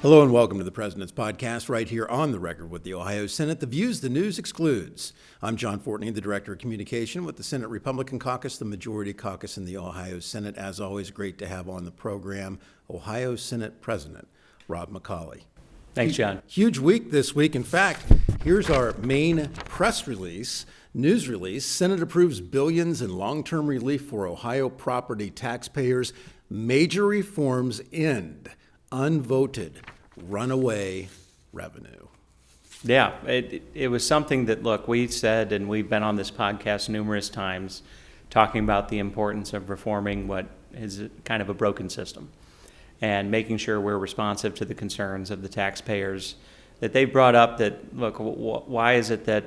Hello and welcome to the President's Podcast right here on the record with the Ohio Senate. The views the news excludes. I'm John Fortney, the Director of Communication with the Senate Republican Caucus, the Majority Caucus in the Ohio Senate. As always, great to have on the program Ohio Senate President Rob McColley. Thanks, John. Huge week this week. In fact, here's our main press release, news release. Senate approves billions in long-term relief for Ohio property taxpayers. Major reforms end unvoted runaway revenue. Yeah, it was something that, look, we said, and we've been on this podcast numerous times, talking about the importance of reforming what is kind of a broken system and making sure we're responsive to the concerns of the taxpayers that they brought up that, look, why is it that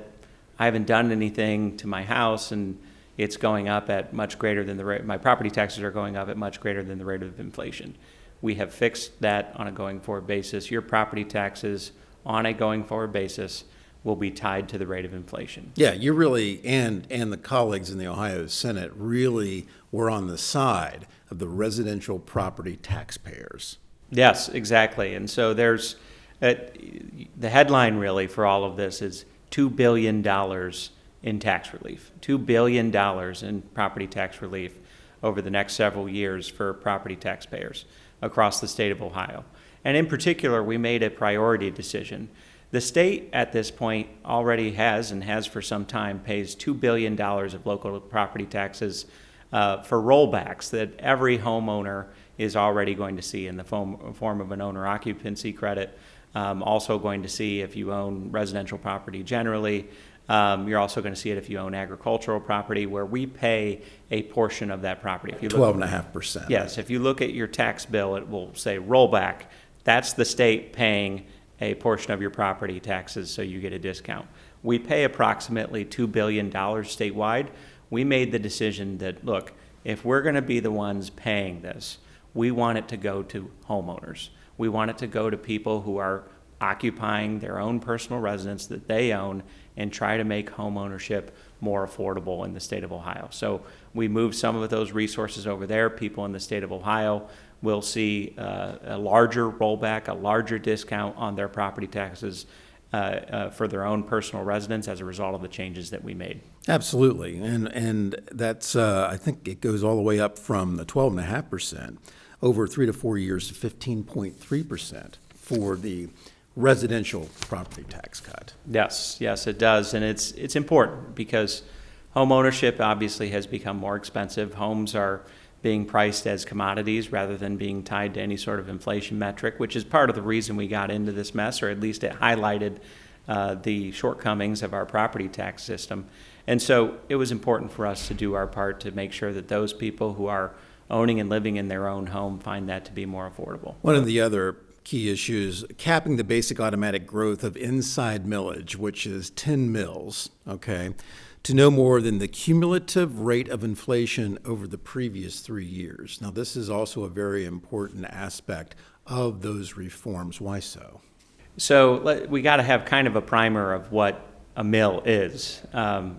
I haven't done anything to my house and it's going up at much greater than the rate, my property taxes are going up at much greater than the rate of inflation. We have fixed that on a going forward basis. Your property taxes on a going forward basis will be tied to the rate of inflation. Yeah, you really, and the colleagues in the Ohio Senate really were on the side of the residential property taxpayers. Yes, exactly. And so there's, the headline really for all of this is $2 billion in tax relief, $2 billion in property tax relief over the next several years for property taxpayers across the state of Ohio. And in particular, we made a priority decision. The state at this point already has, and has for some time, pays $2 billion of local property taxes for rollbacks that every homeowner is already going to see in the form of an owner occupancy credit. Also going to see if you own residential property generally. You're also going to see it if you own agricultural property, where we pay a portion of that property. If you 12.5%. Yes, if you look at your tax bill, it will say rollback. That's the state paying a portion of your property taxes, so you get a discount. We pay approximately $2 billion statewide. We made the decision that, look, if we're going to be the ones paying this, we want it to go to homeowners. We want it to go to people who are occupying their own personal residence that they own and try to make home ownership more affordable in the state of Ohio. So we moved some of those resources over there. People in the state of Ohio will see a larger rollback, a larger discount on their property taxes for their own personal residence as a result of the changes that we made. Absolutely. And that's, I think it goes all the way up from the 12.5% over 3 to 4 years to 15.3% for the residential property tax cut. Yes, it does. And it's important because home ownership obviously has become more expensive. Homes are being priced as commodities rather than being tied to any sort of inflation metric, which is part of the reason we got into this mess, or at least it highlighted the shortcomings of our property tax system. And so it was important for us to do our part to make sure that those people who are owning and living in their own home find that to be more affordable. One of the other key issues, capping the basic automatic growth of inside millage, which is 10 mills, okay, to no more than the cumulative rate of inflation over the previous 3 years. Now, this is also a very important aspect of those reforms. Why so? So we got to have kind of a primer of what a mill is.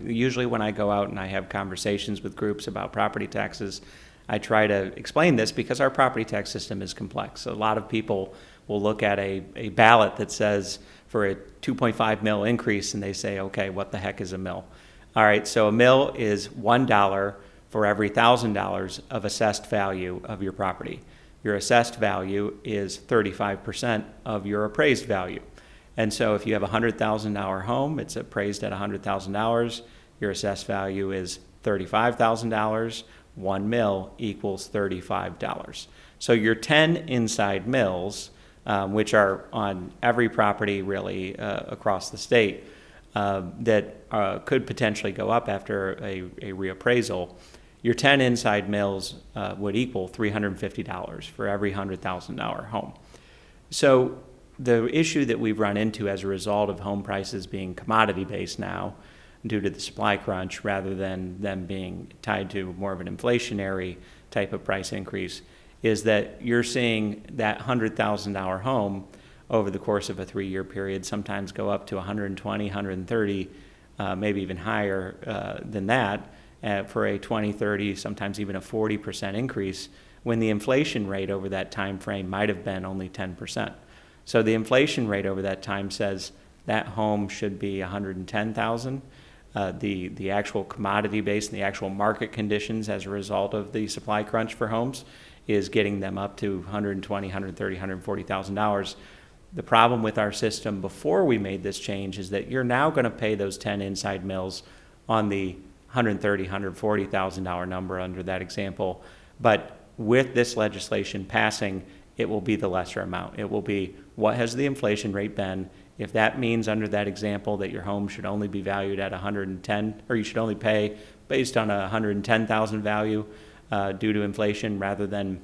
Usually when I go out and I have conversations with groups about property taxes, I try to explain this because our property tax system is complex. A lot of people will look at a ballot that says for a 2.5 mil increase and they say, okay, what the heck is a mill? All right, so a mill is $1 for every $1,000 of assessed value of your property. Your assessed value is 35% of your appraised value. And so if you have a $100,000 home, it's appraised at $100,000. Your assessed value is $35,000. 1 mil equals $35. So your 10 inside mills, which are on every property really across the state, that could potentially go up after a reappraisal, your 10 inside mills would equal $350 for every $100,000 home. So the issue that we've run into as a result of home prices being commodity-based now, due to the supply crunch rather than them being tied to more of an inflationary type of price increase, is that you're seeing that $100,000 home over the course of a 3-year period sometimes go up to 120, 130, maybe even higher than that for a 20, 30, sometimes even a 40% increase when the inflation rate over that time frame might have been only 10%. So the inflation rate over that time says that home should be $110,000. The actual commodity base and the actual market conditions as a result of the supply crunch for homes is getting them up to $120,000, $130,000, $140,000. The problem with our system before we made this change is that you're now going to pay those 10 inside mills on the $130,000, $140,000 number under that example. But with this legislation passing, it will be the lesser amount. It will be, what has the inflation rate been? If that means under that example that your home should only be valued at 110, or you should only pay based on a 110,000 value due to inflation rather than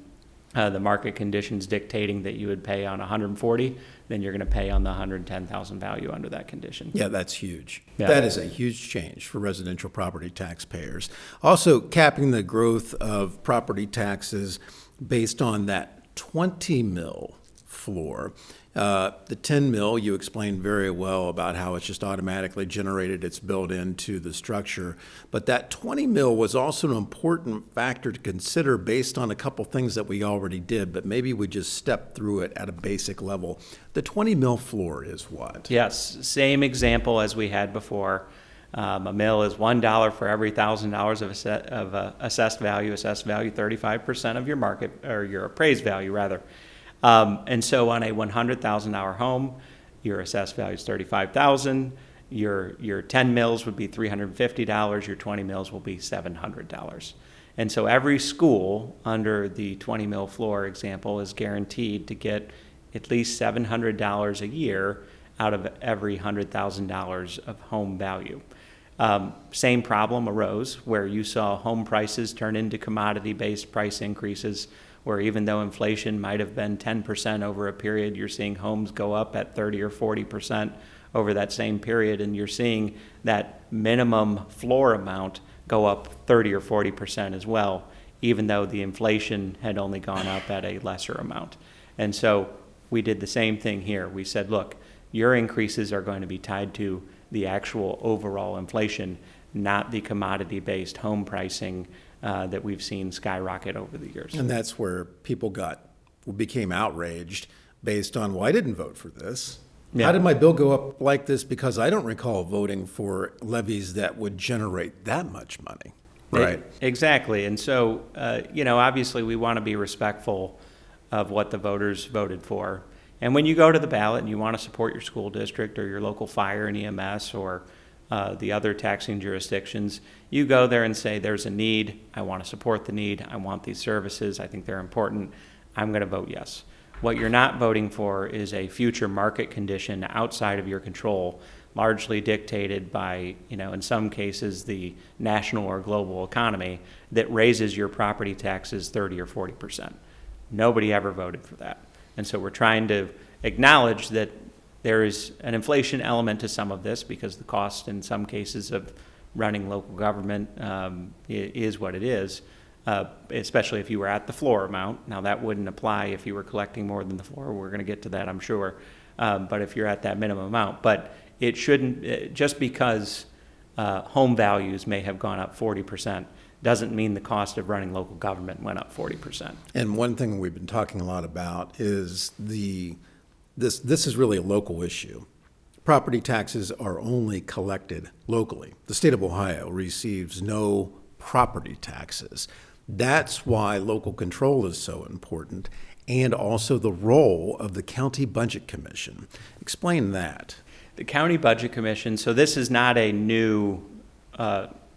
the market conditions dictating that you would pay on 140, then you're going to pay on the 110,000 value under that condition. Yeah, that's huge. Yeah. That is a huge change for residential property taxpayers. Also, capping the growth of property taxes based on that 20 mil floor. The 10 mil, you explained very well about how it's just automatically generated, it's built into the structure. But that 20 mil was also an important factor to consider based on a couple things that we already did, but maybe we just step through it at a basic level. The 20 mil floor is what? Yes, same example as we had before. A mill is $1 for every $1,000 of assessed value. Assessed value, 35% of your market, or your appraised value rather. And so on a $100,000 home, your assessed value is $35,000. Your 10 mills would be $350. Your 20 mills will be $700. And so every school under the 20 mil floor example is guaranteed to get at least $700 a year out of every $100,000 of home value. Same problem arose where you saw home prices turn into commodity-based price increases, where even though inflation might have been 10% over a period, you're seeing homes go up at 30 or 40% over that same period, and you're seeing that minimum floor amount go up 30 or 40% as well, even though the inflation had only gone up at a lesser amount. And so we did the same thing here. We said, look, your increases are going to be tied to the actual overall inflation, not the commodity-based home pricing that we've seen skyrocket over the years. And that's where people became outraged based on, well, I didn't vote for this. Yeah. How did my bill go up like this? Because I don't recall voting for levies that would generate that much money. Right. Exactly. And so, obviously we want to be respectful of what the voters voted for. And when you go to the ballot and you want to support your school district or your local fire and EMS or the other taxing jurisdictions, you go there and say, there's a need, I want to support the need, I want these services, I think they're important, I'm going to vote yes. What you're not voting for is a future market condition outside of your control, largely dictated by, in some cases, the national or global economy that raises your property taxes 30 or 40%. Nobody ever voted for that. And so we're trying to acknowledge that there is an inflation element to some of this because the cost in some cases of running local government is what it is, especially if you were at the floor amount. Now that wouldn't apply if you were collecting more than the floor. We're going to get to that, I'm sure. But if you're at that minimum amount. But it shouldn't, just because home values may have gone up 40%, doesn't mean the cost of running local government went up 40%. And one thing we've been talking a lot about is this is really a local issue. Property taxes are only collected locally. The state of Ohio receives no property taxes. That's why local control is so important, and also the role of the County Budget Commission. Explain that. The County Budget Commission, so this is not a new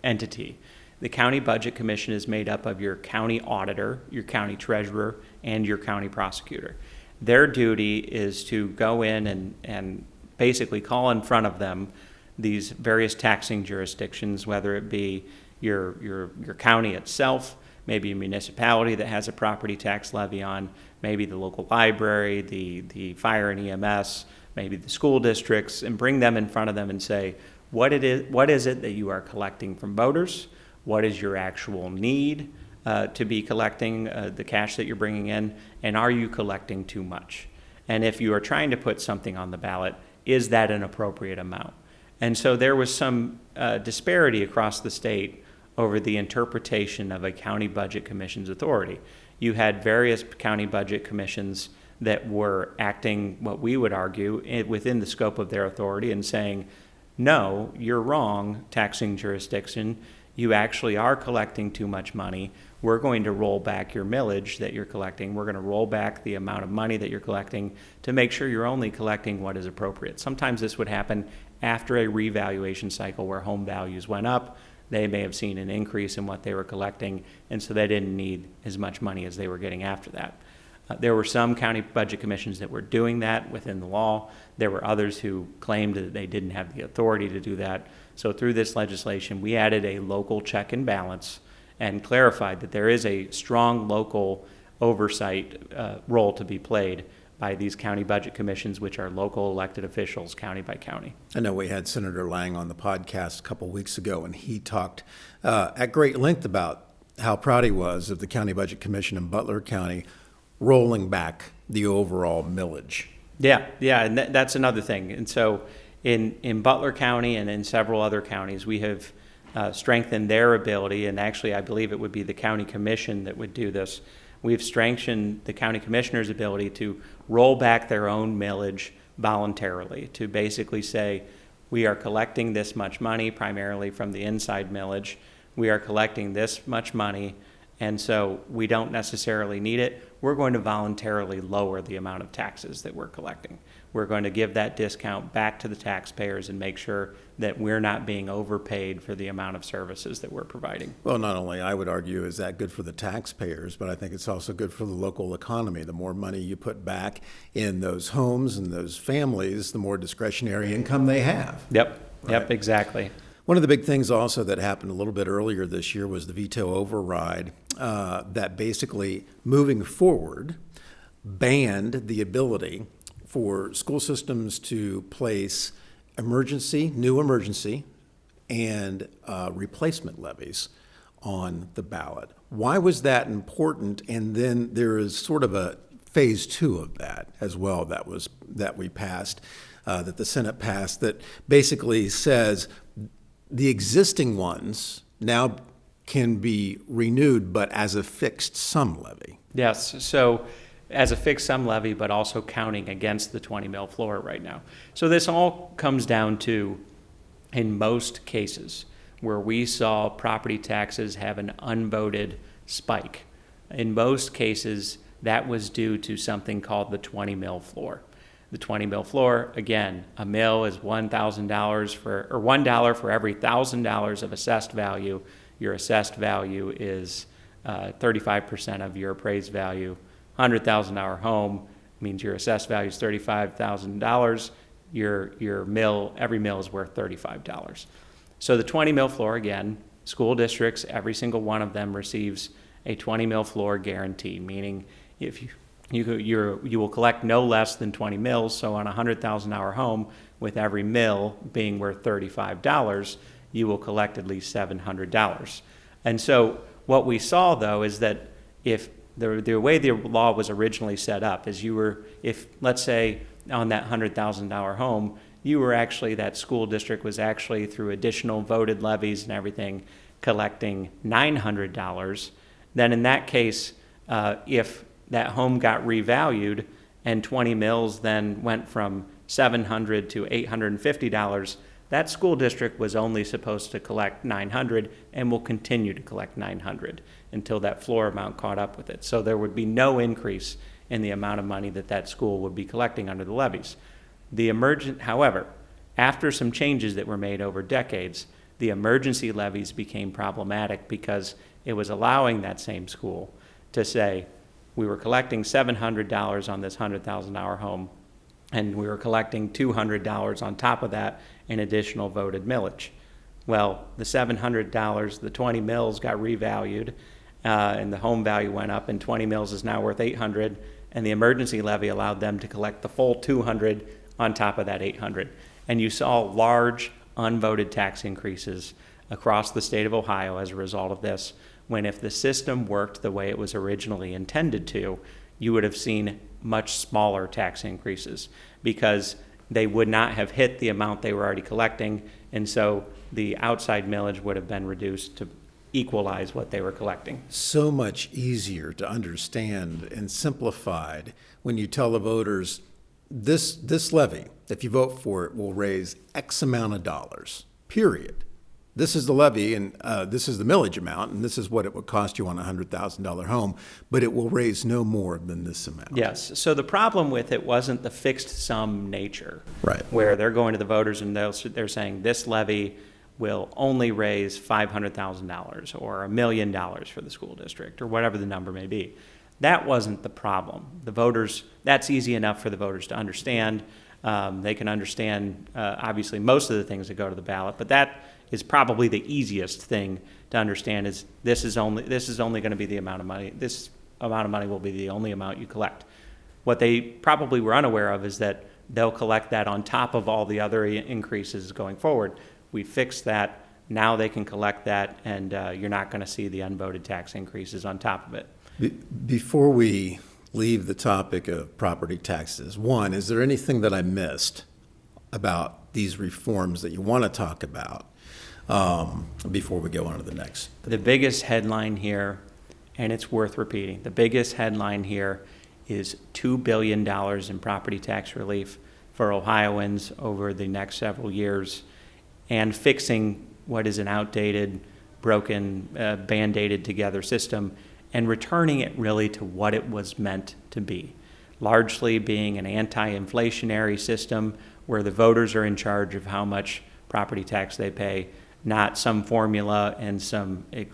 entity. The County Budget Commission is made up of your county auditor, your county treasurer, and your county prosecutor. Their duty is to go in and basically call in front of them these various taxing jurisdictions, whether it be your county itself, maybe a municipality that has a property tax levy on, maybe the local library, the fire and EMS, maybe the school districts, and bring them in front of them and say, what is it that you are collecting from voters? What is your actual need to be collecting the cash that you're bringing in? And are you collecting too much? And if you are trying to put something on the ballot, is that an appropriate amount? And so there was some disparity across the state over the interpretation of a county budget commission's authority. You had various county budget commissions that were acting, what we would argue, within the scope of their authority and saying, no, you're wrong, taxing jurisdiction. You actually are collecting too much money. We're going to roll back your millage that you're collecting. We're going to roll back the amount of money that you're collecting to make sure you're only collecting what is appropriate. Sometimes this would happen after a revaluation cycle where home values went up. They may have seen an increase in what they were collecting, and so they didn't need as much money as they were getting after that. There were some county budget commissions that were doing that within the law. There were others who claimed that they didn't have the authority to do that. So through this legislation, we added a local check and balance and clarified that there is a strong local oversight role to be played by these county budget commissions, which are local elected officials, county by county. I know we had Senator Lang on the podcast a couple weeks ago, and he talked at great length about how proud he was of the County Budget Commission in Butler County rolling back the overall millage. Yeah, and that's another thing. And so in Butler County and in several other counties, we have strengthened their ability, and actually I believe it would be the county commission that would do this. We've strengthened the county commissioner's ability to roll back their own millage voluntarily, to basically say, we are collecting this much money, primarily from the inside millage. We are collecting this much money, and so we don't necessarily need it. We're going to voluntarily lower the amount of taxes that we're collecting. We're going to give that discount back to the taxpayers and make sure that we're not being overpaid for the amount of services that we're providing. Well, not only, I would argue, is that good for the taxpayers, but I think it's also good for the local economy. The more money you put back in those homes and those families, the more discretionary income they have. Yep, exactly. One of the big things also that happened a little bit earlier this year was the veto override that basically, moving forward, banned the ability for school systems to place new emergency, and replacement levies on the ballot. Why was that important? And then there is sort of a phase 2 of that as well that we passed, that the Senate passed, that basically says the existing ones now can be renewed, but as a fixed sum levy. Yes, so as a fixed sum levy, but also counting against the 20 mil floor right now. So this all comes down to, in most cases, where we saw property taxes have an unvoted spike. In most cases, that was due to something called the 20 mil floor. The 20 mil floor, again, a mil is $1,000 or $1 for every $1,000 of assessed value. Your assessed value is 35% of your appraised value. $100,000 home means your assessed value is $35,000. Your mill, every mill is worth $35. So the 20 mil floor, again, school districts, every single one of them receives a 20 mil floor guarantee, meaning if you will collect no less than 20 mils. So on a $100,000 home, with every mill being worth $35, you will collect at least $700. And so what we saw, though, is that if the way the law was originally set up is if let's say on that $100,000 home, that school district was actually, through additional voted levies and everything, collecting $900, then in that case, if that home got revalued and 20 mils then went from $700 to $850, that school district was only supposed to collect $900 and will continue to collect $900 until that floor amount caught up with it. So there would be no increase in the amount of money that school would be collecting under the levies. However, after some changes that were made over decades, the emergency levies became problematic because it was allowing that same school to say, we were collecting $700 on this $100,000 home, and we were collecting $200 on top of that in additional voted millage. Well, the $700, the 20 mils got revalued, and the home value went up, and 20 mils is now worth $800, and the emergency levy allowed them to collect the full $200 on top of that $800. And you saw large unvoted tax increases across the state of Ohio as a result of this, when if the system worked the way it was originally intended to, you would have seen much smaller tax increases because they would not have hit the amount they were already collecting, and so the outside millage would have been reduced to equalize what they were collecting. So much easier to understand and simplified when you tell the voters, this levy, if you vote for it, will raise X amount of dollars, period. This is the levy, and this is the millage amount, and this is what it would cost you on a $100,000 home, but it will raise no more than this amount. Yes. So the problem with it wasn't the fixed sum nature, Right. where they're going to the voters and they're saying this levy will only raise $500,000 or $1 million for the school district or whatever the number may be. That wasn't the problem. The voters, that's easy enough for the voters to understand. They can understand, obviously, most of the things that go to the ballot, but that is probably the easiest thing to understand is this is only going to be the amount of money. This amount of money will be the only amount you collect. What they probably were unaware of is that they'll collect that on top of all the other increases going forward. We fixed that. Now they can collect that, and you're not going to see the unvoted tax increases on top of it. Before we leave the topic of property taxes, one, is there anything that I missed about these reforms that you want to talk about before we go on to the next? The biggest headline here, and it's worth repeating, the biggest headline here is $2 billion in property tax relief for Ohioans over the next several years, and fixing what is an outdated, broken, band-aided together system and returning it really to what it was meant to be, largely being an anti-inflationary system where the voters are in charge of how much property tax they pay, not some formula and some a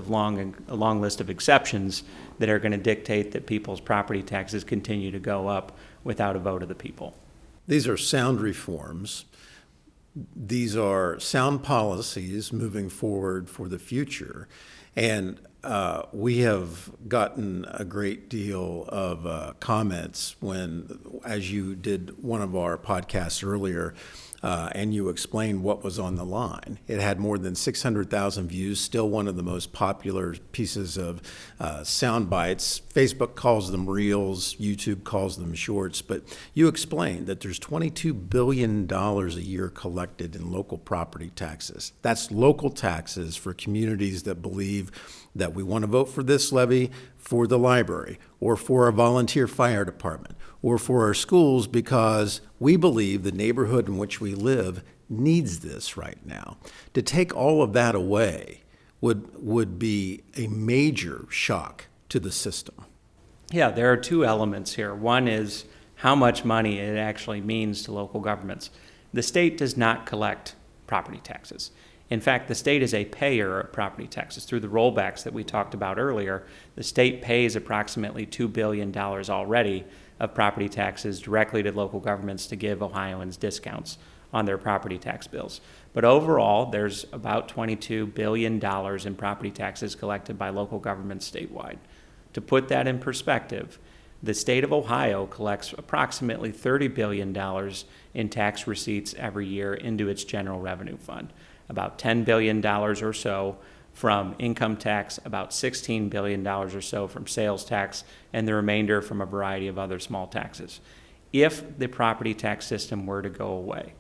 long list of exceptions that are going to dictate that people's property taxes continue to go up without a vote of the people. These are sound reforms. These are sound policies moving forward for the future. And we have gotten a great deal of comments when, as you did one of our podcasts earlier, and you explained what was on the line. It had more than 600,000 views, still one of the most popular pieces of sound bites. Facebook calls them reels, YouTube calls them shorts, but you explained that there's $22 billion a year collected in local property taxes. That's local taxes for communities that believe that we want to vote for this levy for the library or for our volunteer fire department or for our schools because we believe the neighborhood in which we live needs this right now. To take all of that away would be a major shock to the system. Yeah, there are two elements here. One is how much money it actually means to local governments. The state does not collect property taxes. In fact, the state is a payer of property taxes. Through the rollbacks that we talked about earlier, the state pays approximately $2 billion already of property taxes directly to local governments to give Ohioans discounts on their property tax bills. But overall, there's about $22 billion in property taxes collected by local governments statewide. To put that in perspective, the state of Ohio collects approximately $30 billion in tax receipts every year into its general revenue fund. About $10 billion or so from income tax, about $16 billion or so from sales tax, and the remainder from a variety of other small taxes. If the property tax system were to go away,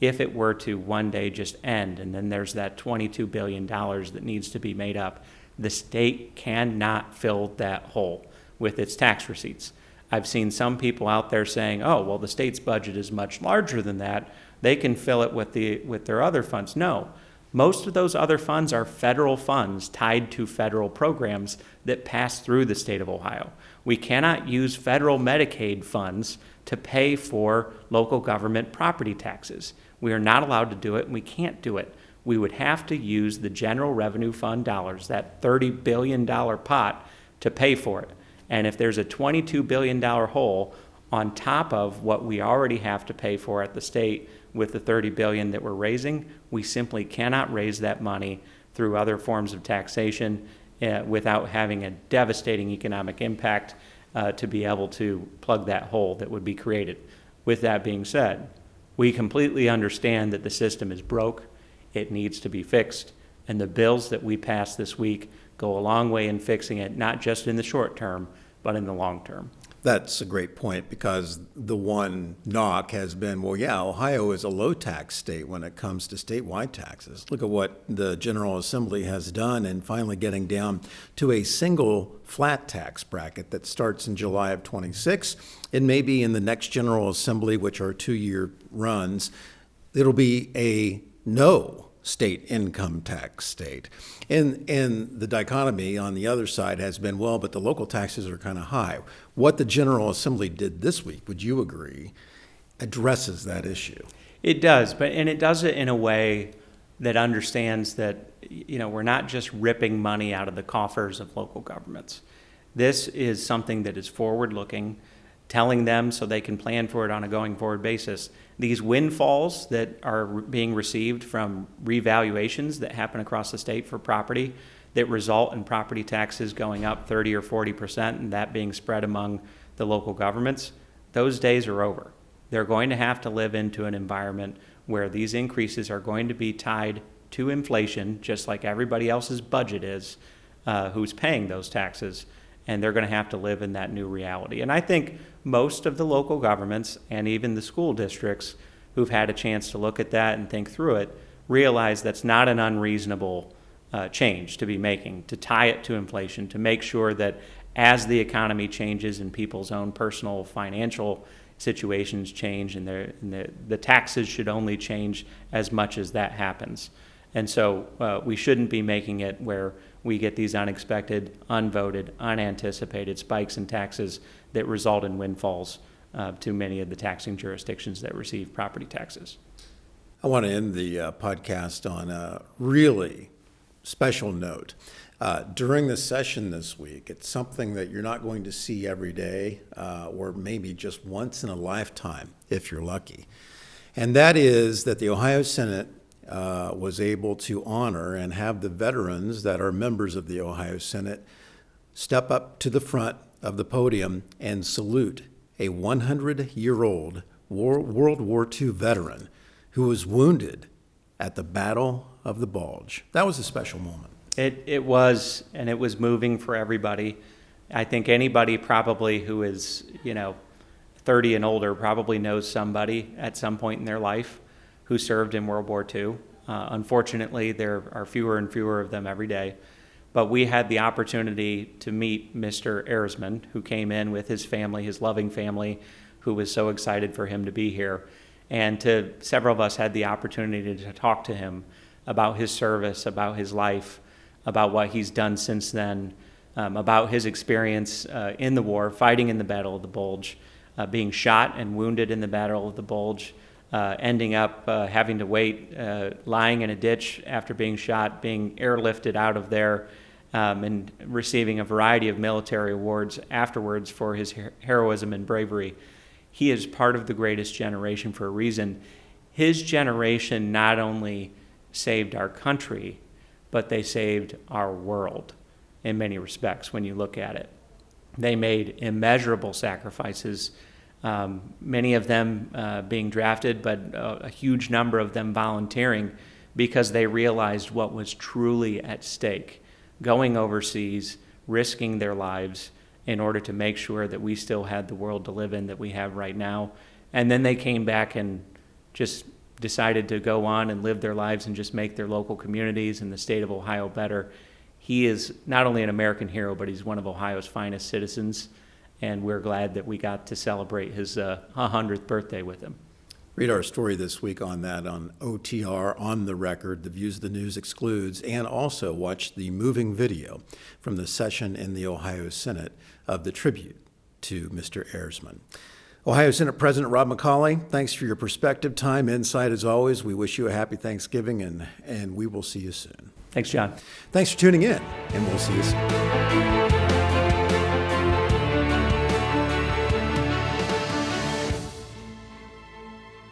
if it were to one day just end, and then there's that $22 billion that needs to be made up, the state cannot fill that hole with its tax receipts. I've seen some people out there saying, oh, well, the state's budget is much larger than that. They can fill it with their other funds. No, most of those other funds are federal funds tied to federal programs that pass through the state of Ohio. We cannot use federal Medicaid funds to pay for local government property taxes. We are not allowed to do it, and we can't do it. We would have to use the general revenue fund dollars, that $30 billion pot, to pay for it. And if there's a $22 billion hole on top of what we already have to pay for at the state with the $30 billion that we're raising, we simply cannot raise that money through other forms of taxation without having a devastating economic impact to be able to plug that hole that would be created. With that being said, we completely understand that the system is broke, it needs to be fixed, and the bills that we passed this week go a long way in fixing it, not just in the short term, but in the long term. That's a great point, because the one knock has been, well, yeah, Ohio is a low tax state when it comes to statewide taxes. Look at what the General Assembly has done in finally getting down to a single flat tax bracket that starts in July of 26. It may be in the next General Assembly, which are 2-year runs, it'll be a no state income tax state. And the dichotomy on the other side has been, well, but the local taxes are kind of high. What the General Assembly did this week, would you agree, addresses that issue? It does, and it does it in a way that understands that, we're not just ripping money out of the coffers of local governments. This is something that is forward-looking, telling them so they can plan for it on a going forward basis. These windfalls that are being received from revaluations that happen across the state for property that result in property taxes going up 30 or 40% and that being spread among the local governments, those days are over. They're going to have to live into an environment where these increases are going to be tied to inflation, just like everybody else's budget is, who's paying those taxes, and they're going to have to live in that new reality. And I think most of the local governments and even the school districts who've had a chance to look at that and think through it realize that's not an unreasonable change to be making, to tie it to inflation, to make sure that as the economy changes and people's own personal financial situations change, and the taxes should only change as much as that happens. And so we shouldn't be making it where we get these unexpected, unvoted, unanticipated spikes in taxes that result in windfalls to many of the taxing jurisdictions that receive property taxes. I want to end the podcast on a really special note. During the session this week, it's something that you're not going to see every day, or maybe just once in a lifetime, if you're lucky. And that is that the Ohio Senate was able to honor and have the veterans that are members of the Ohio Senate step up to the front of the podium and salute a 100-year-old World War II veteran who was wounded at the Battle of the Bulge. That was a special moment. It was, and it was moving for everybody. I think anybody probably who is, 30 and older probably knows somebody at some point in their life who served in World War II. Unfortunately, there are fewer and fewer of them every day. But we had the opportunity to meet Mr. Erzman, who came in with his family, his loving family, who was so excited for him to be here. And several of us had the opportunity to talk to him about his service, about his life, about what he's done since then, about his experience in the war, fighting in the Battle of the Bulge, being shot and wounded in the Battle of the Bulge, ending up having to wait, lying in a ditch after being shot, being airlifted out of there, and receiving a variety of military awards afterwards for his heroism and bravery. He is part of the greatest generation for a reason. His generation not only saved our country, but they saved our world in many respects when you look at it. They made immeasurable sacrifices, many of them being drafted, but a huge number of them volunteering because they realized what was truly at stake, going overseas, risking their lives in order to make sure that we still had the world to live in that we have right now. And then they came back and just decided to go on and live their lives and just make their local communities and the state of Ohio better. He is not only an American hero, but he's one of Ohio's finest citizens, and we're glad that we got to celebrate his 100th birthday with him. Read our story this week on that on OTR, On the Record, The Views of the News Excludes, and also watch the moving video from the session in the Ohio Senate of the tribute to Mr. Erzman. Ohio Senate President Rob McColley, thanks for your perspective, time, insight as always. We wish you a happy Thanksgiving, and we will see you soon. Thanks, John. Thanks for tuning in, and we'll see you soon.